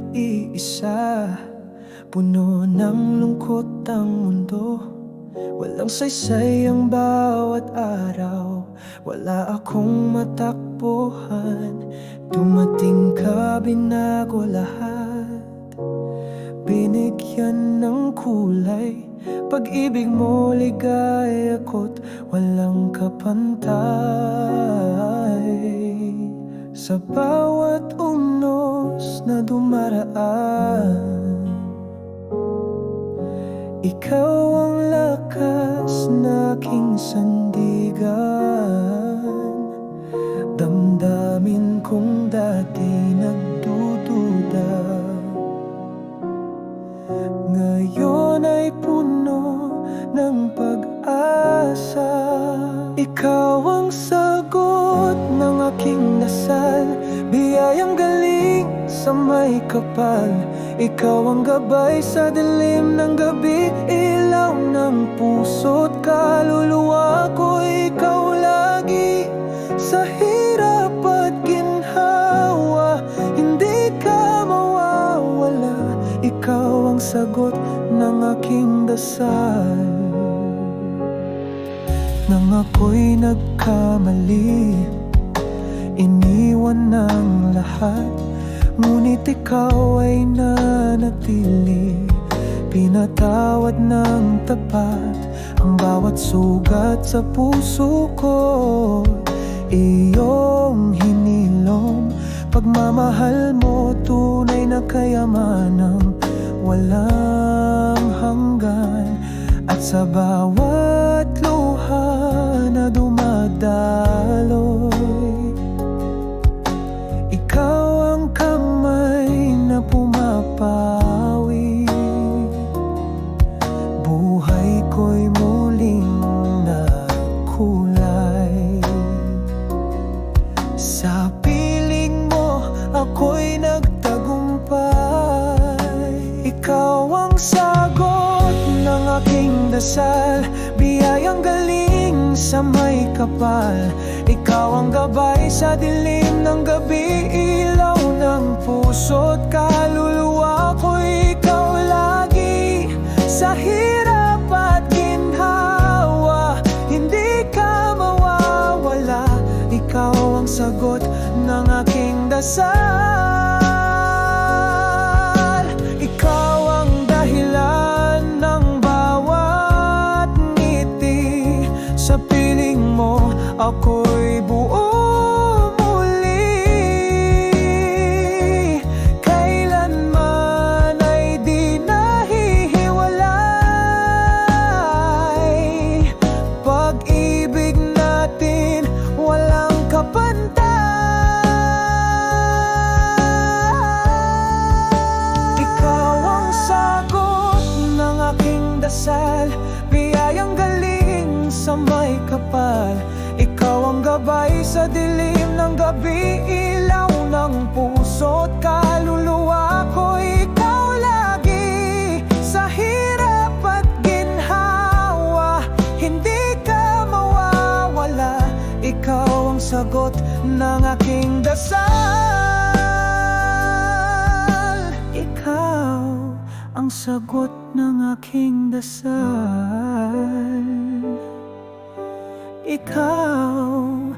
nag-iisa. Puno ng lungkot ang mundo, walang saysay ang bawat araw. Wala akong matakbuhan, dumating ka, binago lahat. Binigyan ng kulay, pag-ibig mo, ligaya ko't walang kapantay. Sa bawat unos na dumaraan, ikaw ang lakas na aking sandigan. Damdamin kong dati nagdududa, ngayon ay puno ng pag-asa. Ikaw ang sagot ng aking dasal, biyayang galing sa may kapal. Ikaw ang gabay sa dilim ng gabi, ilaw ng puso't kaluluwa ko. Ikaw lagi sa hirap at ginhawa, hindi ka mawawala. Ikaw ang sagot ng aking dasal. Nang ako'y nagkamali, iniwan ng lahat, ngunit ikaw ay nanatili. Pinatawad ng tapat ang bawat sugat sa puso ko. Iyong hinilom, pagmamahal mo, tunay na kayamanang walang hanggan. At sa bawat luha na dumadaloy, ikaw ang kamay na pumapawi. Buhay ko'y muling nakulay. Sa piling mo ako'y nagtagumpay. Ikaw ang sagot ng aking dasal, biyayang galing sa may kapal. Ikaw ang gabay sa dilim ng gabi, ilaw ng puso't kaluluwa ko. Ikaw lagi sa hirap at ginhawa, hindi ka mawawala. Ikaw ang sagot ng aking dasal. Ikaw ang dahilan ng bawat ngiti. Sa piling mo ako'y buo muli. Kailanman ay di nahihiwalay. Pag-ibig natin walang kapantay. Ikaw ang sagot ng aking dasal, biyayang galing sa may kapal. Ikaw ang gabay sa dilim ng gabi, ilaw ng puso't kaluluwa ko. Ikaw lagi sa hirap at ginhawa, hindi ka mawawala. Ikaw ang sagot ng aking dasal. Ikaw ang sagot ng aking dasal. Ikaw